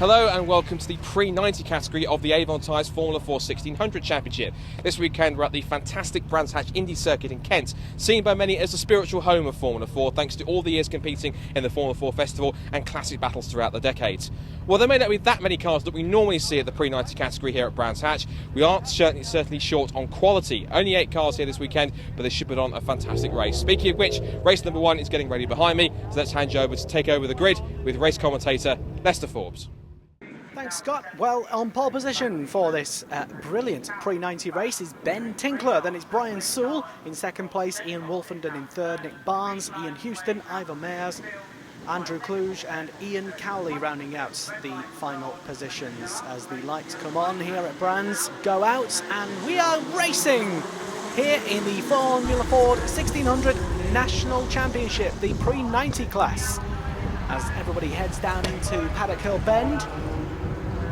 Hello and welcome to the pre-90 category of the Avon Tyres Formula Ford 1600 Championship. This weekend we're at the fantastic Brands Hatch Indy circuit in Kent, seen by many as the spiritual home of Formula Ford thanks to all the years competing in the Formula Ford Festival and classic battles throughout the decades. While there may not be that many cars that we normally see at the pre-90 category here at Brands Hatch, we aren't certainly short on quality. Only 8 cars here this weekend, but they should put on a fantastic race. Speaking of which, race number 1 is getting ready behind me, so let's hand you over to take over the grid with race commentator Lester Forbes. Thanks, Scott. Well, on pole position for this brilliant pre-90 race is Ben Tinkler. Then it's Brian Sewell in second place, Ian Wolfenden in third, Nick Barnes, Ian Houston, Avon Tyres, Andrew Kluge and Ian Cowley rounding out the final positions as the lights come on here at Brands, go out, and we are racing here in the Formula Ford 1600 National Championship, the pre-90 class, as everybody heads down into Paddock Hill Bend.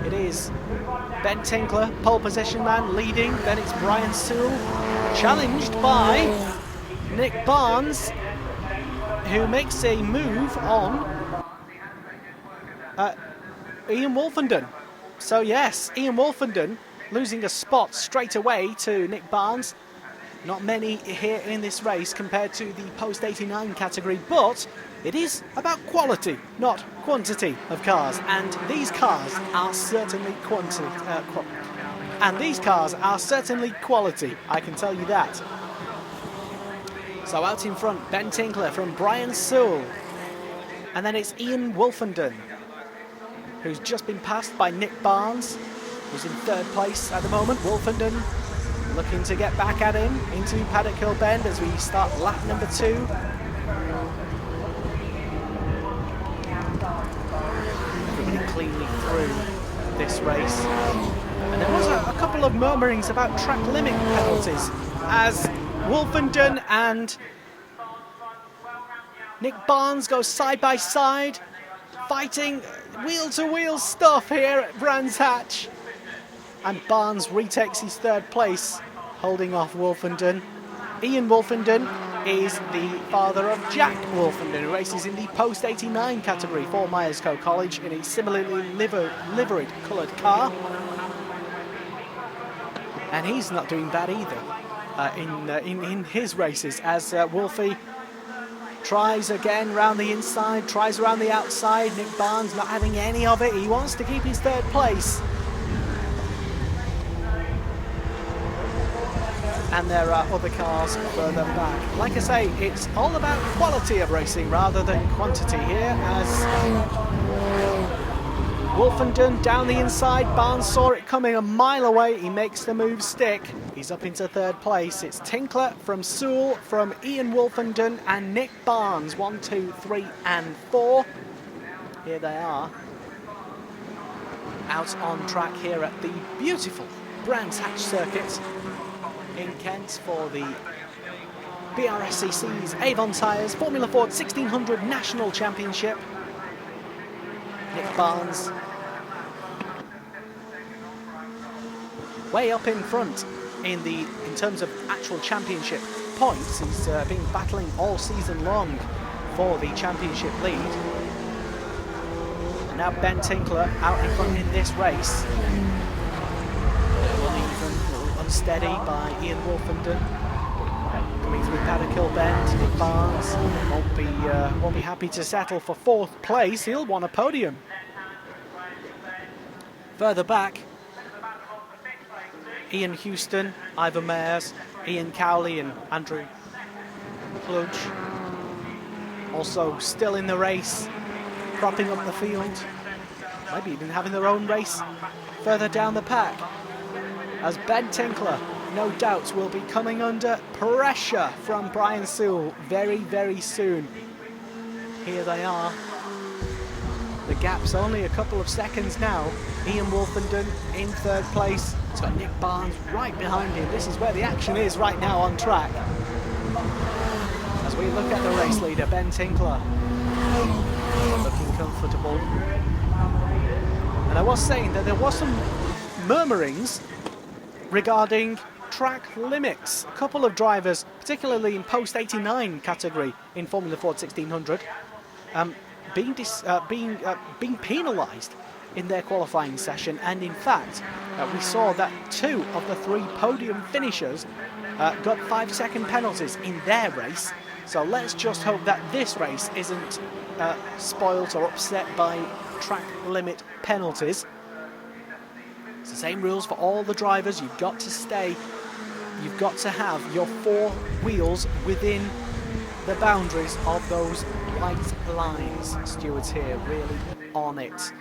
It is Ben Tinkler, pole position man, leading. Then it's Brian Sewell, challenged by Nick Barnes, who makes a move on Ian Wolfenden. So yes, Ian Wolfenden losing a spot straight away to Nick Barnes. Not many here in this race compared to the post-89 category, but it is about quality, not quantity of cars, and these cars are certainly quality, I can tell you that. So out in front, Ben Tinkler from Brian Sewell, and then it's Ian Wolfenden, who's just been passed by Nick Barnes, who's in third place at the moment. Wolfenden looking to get back at him into Paddock Hill Bend as we start lap number 2. Everybody cleanly through this race. And there was a couple of murmurings about track limit penalties as Wolfenden and Nick Barnes go side by side, fighting wheel-to-wheel stuff here at Brands Hatch. And Barnes retakes his third place, holding off Wolfenden. Ian Wolfenden is the father of Jack Wolfenden, who races in the post-89 category for Myerscough College in a similarly liveried coloured car. And he's not doing bad either in his races, as Wolfie tries again round the inside, tries around the outside. Nick Barnes not having any of it. He wants to keep his third place. And there are other cars further back. Like I say, it's all about quality of racing rather than quantity here, as Wolfenden down the inside. Barnes saw it coming a mile away. He makes the move stick. He's up into third place. It's Tinkler from Sewell, from Ian Wolfenden and Nick Barnes. 1, 2, 3 and 4. Here they are, out on track here at the beautiful Brands Hatch circuit in Kent for the BRSCC's Avon Tyres Formula Ford 1600 National Championship. Nick Barnes way up in front in terms of actual championship points. He's been battling all season long for the championship lead. And now Ben Tinkler out in front in this race. Unsteady by Ian Wolfenden. Coming through Paddock Hill Bend, Nick Barnes won't be happy to settle for 4th place. He'll want a podium. Further back, Ian Houston, Avon Tyres, Ian Cowley and Andrew Kluge. also still in the race, propping up the field, maybe even having their own race further down the pack, as Ben Tinkler, no doubt, will be coming under pressure from Brian Sewell very, very soon. Here they are. The gap's only a couple of seconds now. Ian Wolfenden in third place. It's got Nick Barnes right behind him. This is where the action is right now on track. As we look at the race leader, Ben Tinkler, looking comfortable. And I was saying that there was some murmurings regarding track limits. A couple of drivers, particularly in post-89 category in Formula Ford 1600, being penalised in their qualifying session, and in fact we saw that 2 of the 3 podium finishers got 5-second penalties in their race. So let's just hope that this race isn't spoilt or upset by track limit penalties. It's the same rules for all the drivers. You've got to have your 4 wheels within the boundaries of those white lines. Stewards here really on it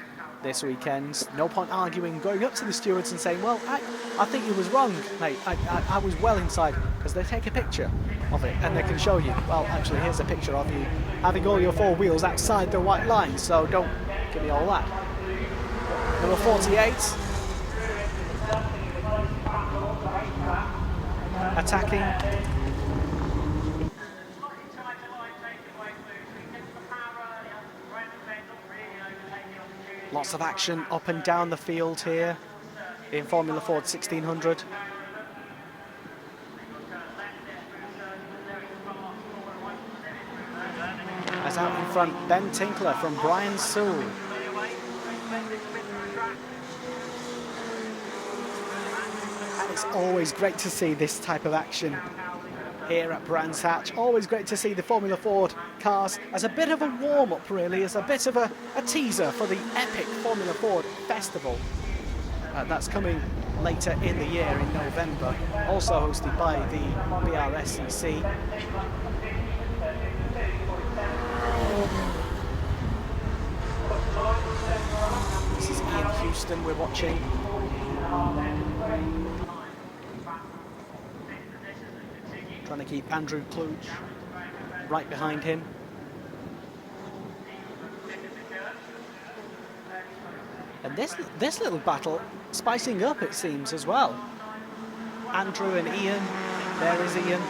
this weekend. No point arguing, going up to the stewards and saying, well, I think you was wrong, mate. I was well inside, because they take a picture of it and they can show you, well, actually, here's a picture of you having all your 4 wheels outside the white line, so don't give me all that. Number 48. Attacking. Lots of action up and down the field here in Formula Ford 1600. As out in front, Ben Tinkler from Brian Sewell. And it's always great to see this type of action here at Brands Hatch. Always great to see the Formula Ford cars as a bit of a warm-up, really, as a bit of a teaser for the epic Formula Ford Festival. That's coming later in the year in November, also hosted by the BRSCC. This is Ian Houston we're watching. Trying to keep Andrew Kluge right behind him. And this little battle spicing up, it seems, as well. Andrew and Ian. There is Ian.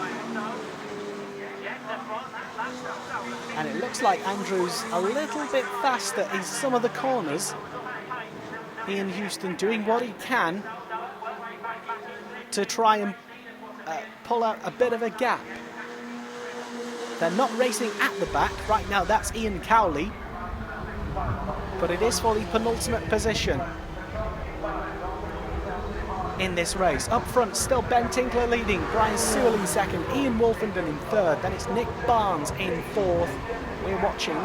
And it looks like Andrew's a little bit faster in some of the corners. Ian Houston doing what he can to try and pull out a bit of a gap. They're not racing at the back. Right now, that's Ian Cowley. But it is for the penultimate position in this race. Up front, still Ben Tinkler leading, Brian Sewell in second, Ian Wolfenden in third, then it's Nick Barnes in fourth. We're watching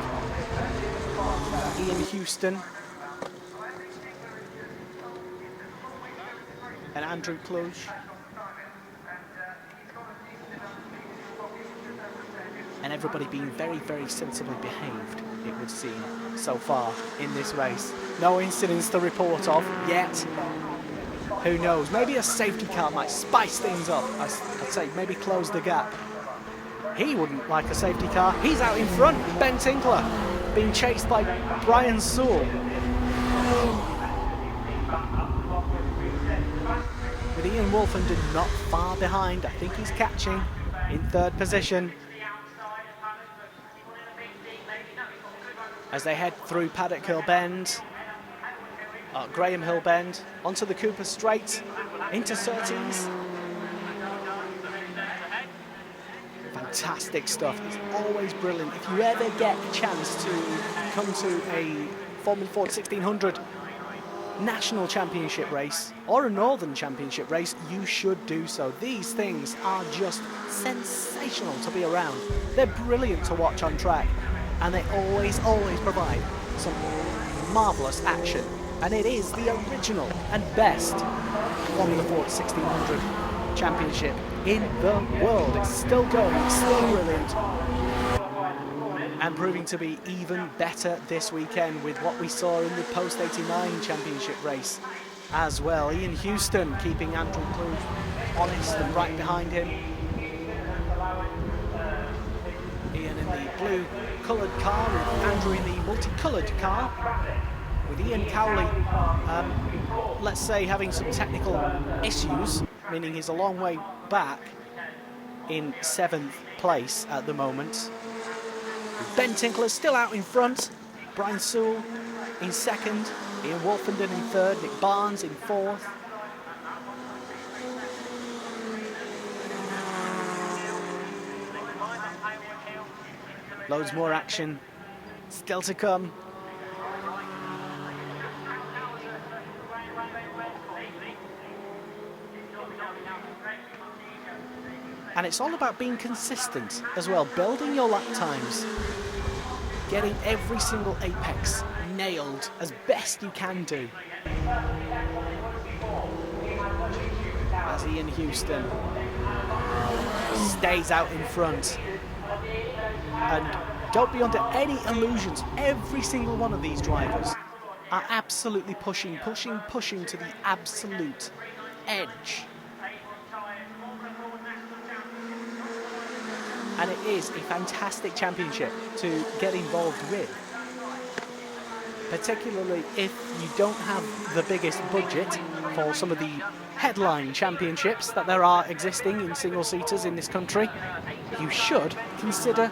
Ian Houston and Andrew Kluge. And everybody being very, very sensibly behaved, it would seem, so far in this race. No incidents to report of yet. Who knows? Maybe a safety car might spice things up. I'd say maybe close the gap. He wouldn't like a safety car. He's out in front. Ben Tinkler being chased by Brian Sewell. With Ian Wolfenden not far behind. I think he's catching in third position. As they head through Paddock Hill Bend, Graham Hill Bend, onto the Cooper Straight, into Surtees. Fantastic stuff. It's always brilliant. If you ever get a chance to come to a Formula Ford 1600 National Championship race or a Northern Championship race, you should do so. These things are just sensational to be around. They're brilliant to watch on track. And they always provide some marvellous action. And it is the original and best Formula Ford 1600 championship in the world. It's still going, it's still brilliant. and proving to be even better this weekend with what we saw in the post-89 championship race as well. Ian Houston keeping Andrew Kluge honest and right behind him. Ian in the blue coloured car with Andrew in the multicoloured car, with Ian Cowley, let's say, having some technical issues, meaning he's a long way back in 7th place at the moment. Ben Tinkler still out in front, Brian Sewell in 2nd, Ian Wolfenden in 3rd, Nick Barnes in 4th. Loads more action still to come. And it's all about being consistent as well, building your lap times, getting every single apex nailed as best you can do. As Ian Houston stays out in front. And don't be under any illusions, every single one of these drivers are absolutely pushing to the absolute edge. And it is a fantastic championship to get involved with, particularly if you don't have the biggest budget for some of the headline championships that there are existing in single-seaters in this country. You should consider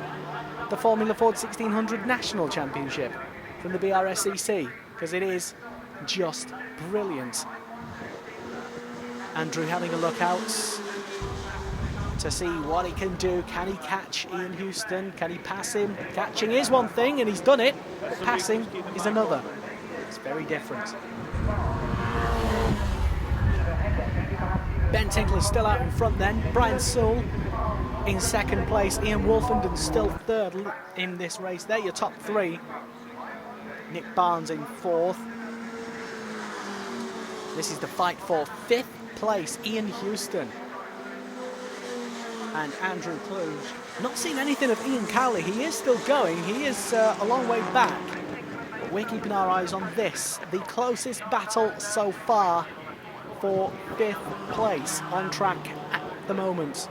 the Formula Ford 1600 National Championship from the BRSCC, because it is just brilliant. Andrew having a look out to see what he can do. Can he catch Ian Houston? Can he pass him? Catching is one thing, and he's done it, but passing is another. It's very different. Ben Tinkler's still out in front then. Brian Sewell in 2nd place. Ian Wolfenden still 3rd in this race. They're your top 3. Nick Barnes in 4th. This is the fight for 5th place. Ian Houston and Andrew Kluge. Not seen anything of Ian Cowley. He is still going. He is a long way back. But we're keeping our eyes on this. The closest battle so far for 5th place on track at the moment.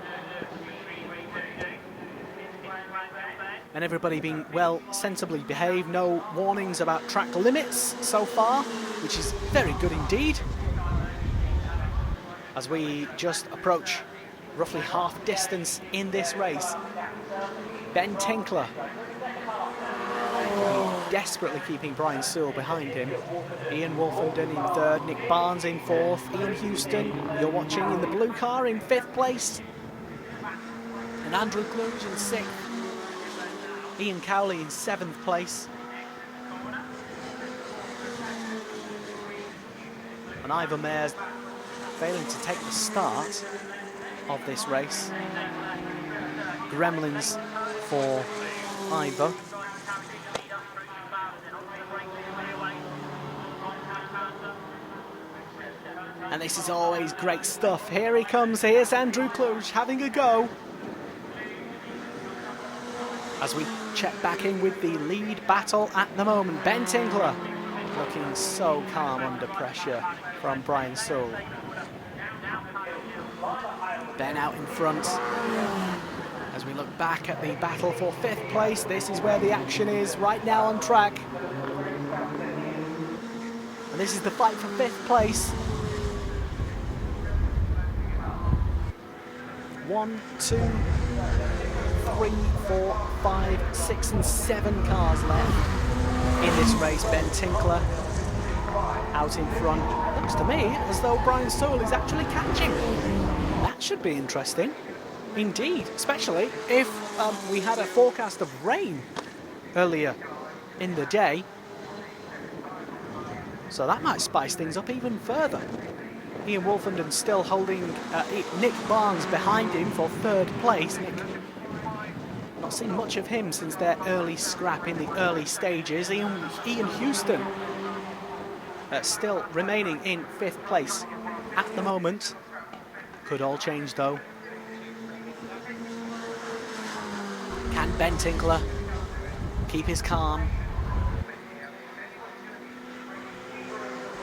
And everybody being well sensibly behaved. No warnings about track limits so far, which is very good indeed. As we just approach roughly half distance in this race. Ben Tinkler desperately keeping Brian Sewell behind him. Ian Wolfenden in 3rd, Nick Barnes in 4th, Ian Houston, you're watching in the blue car, in 5th place, and Andrew Kluge in 6th, Ian Cowley in 7th place, and Ivan Mayer's failing to take the start of this race. Gremlins for Ivor. And this is always great stuff. Here he comes. Here's Andrew Kluge having a go. As we check back in with the lead battle at the moment. Ben Tinkler looking so calm under pressure from Brian Sewell. Ben out in front. As we look back at the battle for 5th place, this is where the action is right now on track. And this is the fight for 5th place. 1, 2, 3, 4, 5, 6 and 7 cars left in this race. Ben Tinkler out in front. Looks to me as though Brian Sewell is actually catching. That should be interesting indeed, especially if we had a forecast of rain earlier in the day. So that might spice things up even further. Ian Wolfenden still holding Nick Barnes behind him for 3rd place. Nick, not seen much of him since their early scrap in the early stages. Ian Houston still remaining in 5th place at the moment. Could all change though. Can Ben Tinkler keep his calm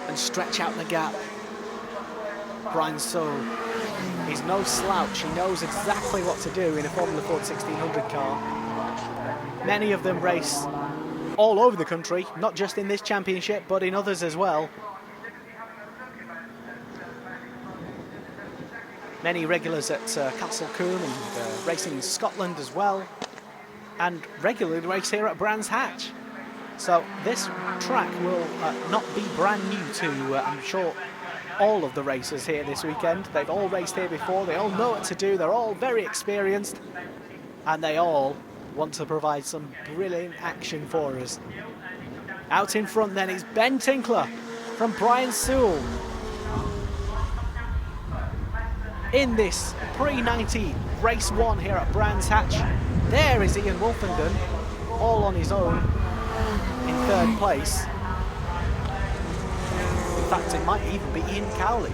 and stretch out the gap. Brian Soule is no slouch. He knows exactly what to do in a Formula Ford 1600 car. Many of them race all over the country, not just in this championship, but in others as well. Many regulars at Castle Combe and racing in Scotland as well, and regularly race here at Brands Hatch. So this track will not be brand new to, I'm sure, all of the racers here this weekend. They've all raced here before, they all know what to do, they're all very experienced, and they all want to provide some brilliant action for us. Out in front then is Ben Tinkler from Brian Soule. In this pre-90 race 1 here at Brands Hatch, there is Ian Wolfenden, all on his own in 3rd place. In fact, it might even be Ian Cowley.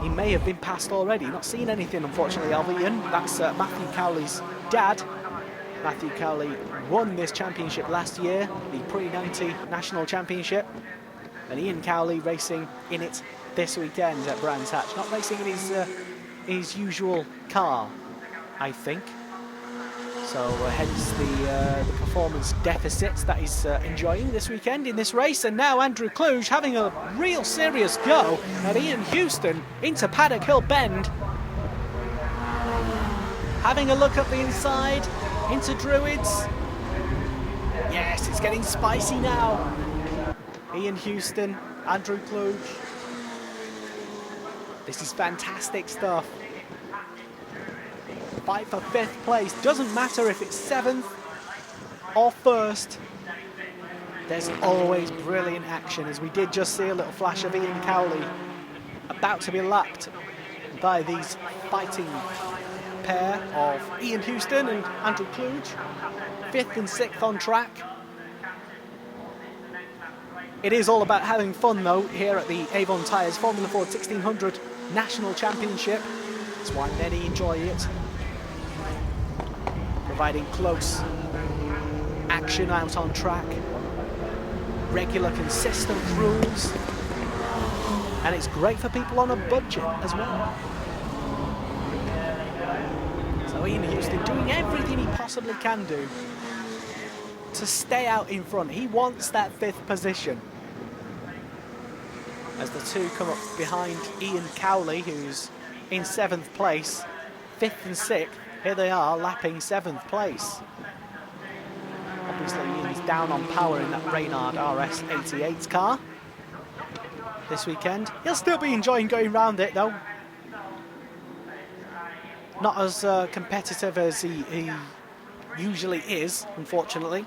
He may have been passed already. Not seen anything, unfortunately, of Ian. That's Matthew Cowley's dad. Matthew Cowley won this championship last year, the pre-90 National Championship. And Ian Cowley racing in it this weekend at Brands Hatch. Not racing in his usual car, I think. So hence the performance deficits that he's enjoying this weekend in this race. And now Andrew Kluge having a real serious go at Ian Houston into Paddock Hill Bend. Having a look up the inside into Druids. Yes, it's getting spicy now. Ian Houston, Andrew Kluge. This is fantastic stuff. Fight for 5th place. Doesn't matter if it's 7th or 1st. There's always brilliant action, as we did just see a little flash of Ian Cowley about to be lapped by these fighting pair of Ian Houston and Andrew Kluge. 5th and 6th on track. It is all about having fun though here at the Avon Tyres Formula Ford 1600 National Championship. That's why many enjoy it. Providing close action out on track. Regular, consistent rules. And it's great for people on a budget as well. So Ian Houston doing everything he possibly can do to stay out in front. He wants that 5th position. As the two come up behind Ian Cowley, who's in 7th place, 5th and 6th, here they are lapping 7th place. Obviously Ian's down on power in that Reynard RS88 car this weekend. He'll still be enjoying going round it though. Not as competitive as he usually is, unfortunately.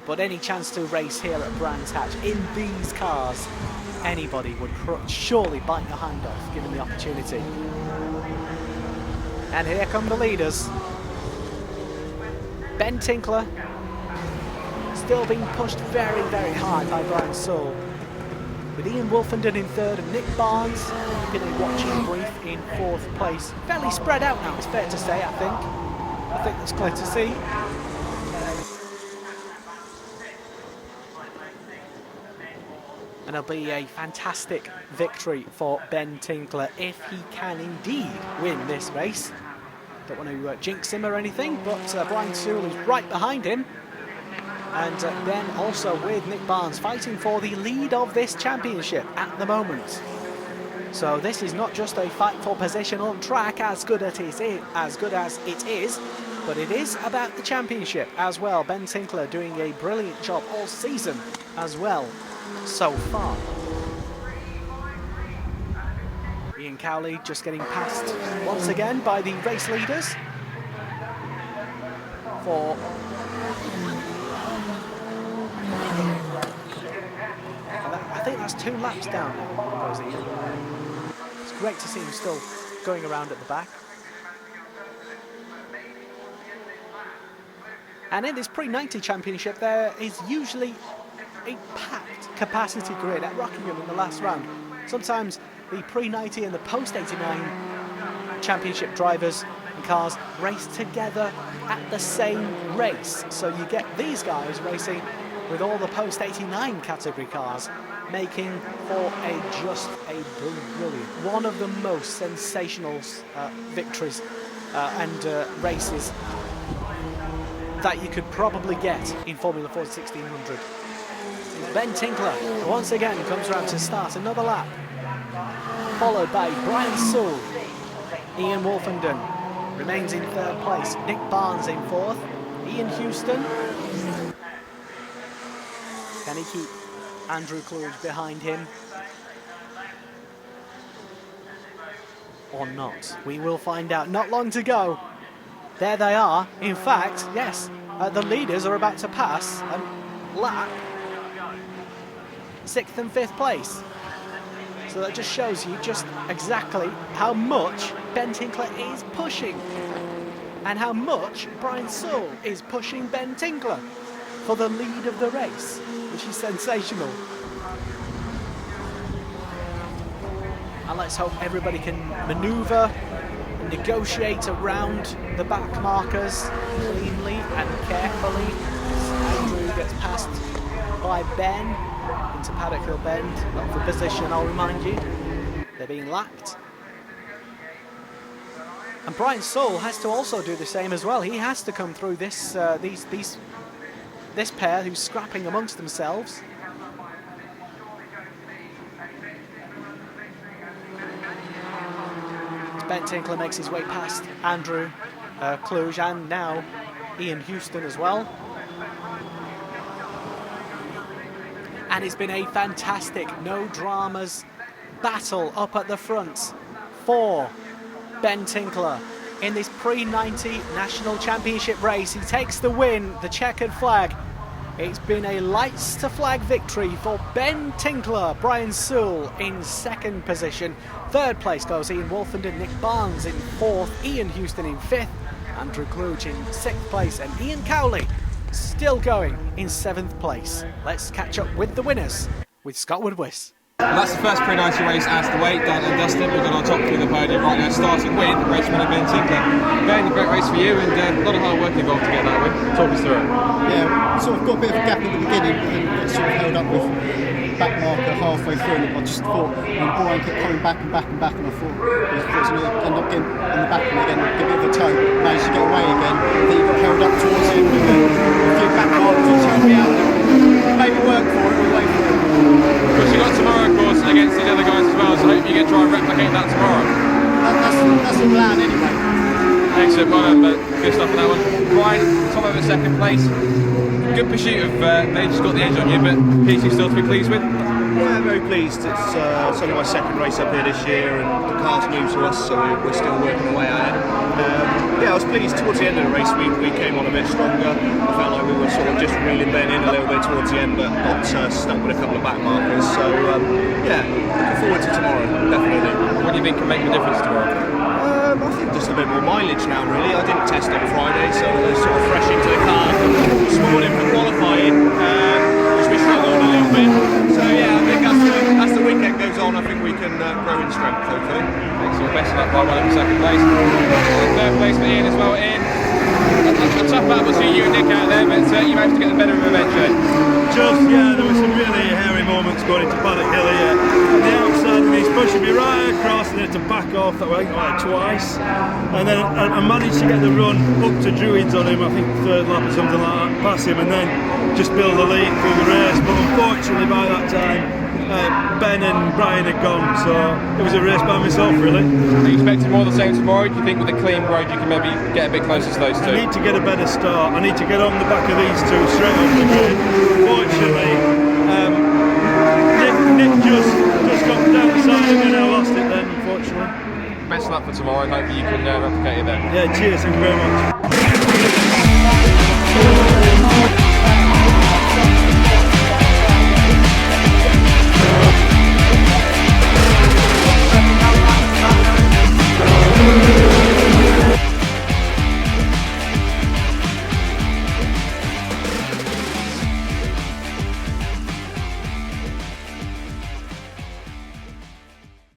But any chance to race here at Brands Hatch in these cars, anybody would surely bite your hand off given the opportunity. And here come the leaders. Ben Tinkler still being pushed very, very hard by Brian Soule. With Ian Wolfenden in 3rd and Nick Barnes keeping a watching brief in 4th place. Fairly spread out now, it's fair to say, I think. I think that's clear to see. And it'll be a fantastic victory for Ben Tinkler if he can indeed win this race. Don't want to jinx him or anything, but Brian Soule is right behind him. And then also with Nick Barnes fighting for the lead of this championship at the moment. So this is not just a fight for position on track, as good as it is, but it is about the championship as well. Ben Tinkler doing a brilliant job all season as well so far. Ian Cowley just getting passed once again by the race leaders for I think that's 2 laps down now, goes Ian. It's great to see him still going around at the back. And in this pre-90 championship, there is usually a packed capacity grid at Rockingham in the last round. Sometimes the pre-90 and the post-89 championship drivers cars race together at the same race. So you get these guys racing with all the post-89 category cars, making for just a brilliant, one of the most sensational victories and races that you could probably get in Formula Ford 1600. Ben Tinkler once again comes around to start another lap, followed by Brian Sewell. Ian Wolfenden remains in third place, Nick Barnes in fourth, Ian Houston. Can he keep Andrew Kluge behind him or not? We will find out. Not long to go. There they are. In fact, yes, the leaders are about to pass and lap 6th and 5th place. So that just shows you just exactly how much Ben Tinkler is pushing and how much Brian Sewell is pushing Ben Tinkler for the lead of the race, which is sensational. And let's hope everybody can manoeuvre and negotiate around the back markers cleanly and carefully as Andrew gets passed by Ben into Paddock Hill Bend. Not for position, I'll remind you. They're being lapped. And Brian Sewell has to also do the same as well. He has to come through this this pair who's scrapping amongst themselves. As Ben Tinkler makes his way past Andrew Kluge and now Ian Houston as well. And it's been a fantastic, no dramas battle up at the front for Ben Tinkler in this pre-90 National Championship race. He takes the win, the checkered flag. It's been a lights to flag victory for Ben Tinkler. Brian Sewell in second position. Third place goes Ian Wolfenden, Nick Barnes in fourth, Ian Houston in fifth, Andrew Kluge in sixth place, and Ian Cowley still going in seventh place. Let's catch up with the winners with Scott Woodwiss. Well, that's the first pre-90 race out of the way, done and dusted. We've got our top three of the podium right now, starting with race winner Ben Tinkler. Ben, a great race for you, and a lot of hard work involved to get that win. Talk us through it. Yeah, sort of got a bit of a gap at the beginning and sort of held up with back marker halfway through, and I just thought, Brian kept coming back and back and back, and I thought he was going to end up getting on the back of me again, get a bit of a tow, managed to get away again, then he got held up towards him with a few back markers which held me out a little bit, made me work for it all the way through. Of course, you got tomorrow, of course, against the other guys as well, so I hope you can try and replicate that tomorrow. That's the plan anyway. Excellent, well done, but good stuff on that one. Brian, top of the second place. Good pursuit of, they just got the edge on you, but pleased you still to be pleased with? Yeah, very pleased. It's only my second race up here this year, and the car's new to us, so we're still working away at it. Yeah, I was pleased. Towards the end of the race, we came on a bit stronger. I felt like we were sort of just reeling Ben in a little bit towards the end, but got stuck with a couple of back markers. So yeah, looking forward to tomorrow, definitely. What do you think can make the difference tomorrow? I think just a bit more mileage now, really. I didn't test on Friday, so I was sort of fresh into the car this morning for qualifying, which we struggled a little bit. So yeah, I think as the weekend goes on, I think we can grow in strength, hopefully. Excellent, best of luck, Brian, well in second place. Third place for Ian as well. Ian, a tough battle between you and Nick out there, but you managed to get the better of him eventually. Yeah, there were some really hairy moments going into Paddock Hill here. On the outside, and he's pushing me right across, and then to back off that way like twice. And then I managed to get the run up to Druids on him, I think third lap or something like that, pass him, and then just build the lead through the race. But unfortunately, by that time, Ben and Brian had gone, so it was a race by myself, really. Are you expecting more of the same tomorrow? Do you think with a clean road you can maybe get a bit closer to those two? I need to get a better start. I need to get on the back of these two straight off the grid. Fortunately, Nick just got down the side and then I lost it then, unfortunately. Best of luck for tomorrow, and hopefully you can replicate it then. Yeah, cheers, thank you very much.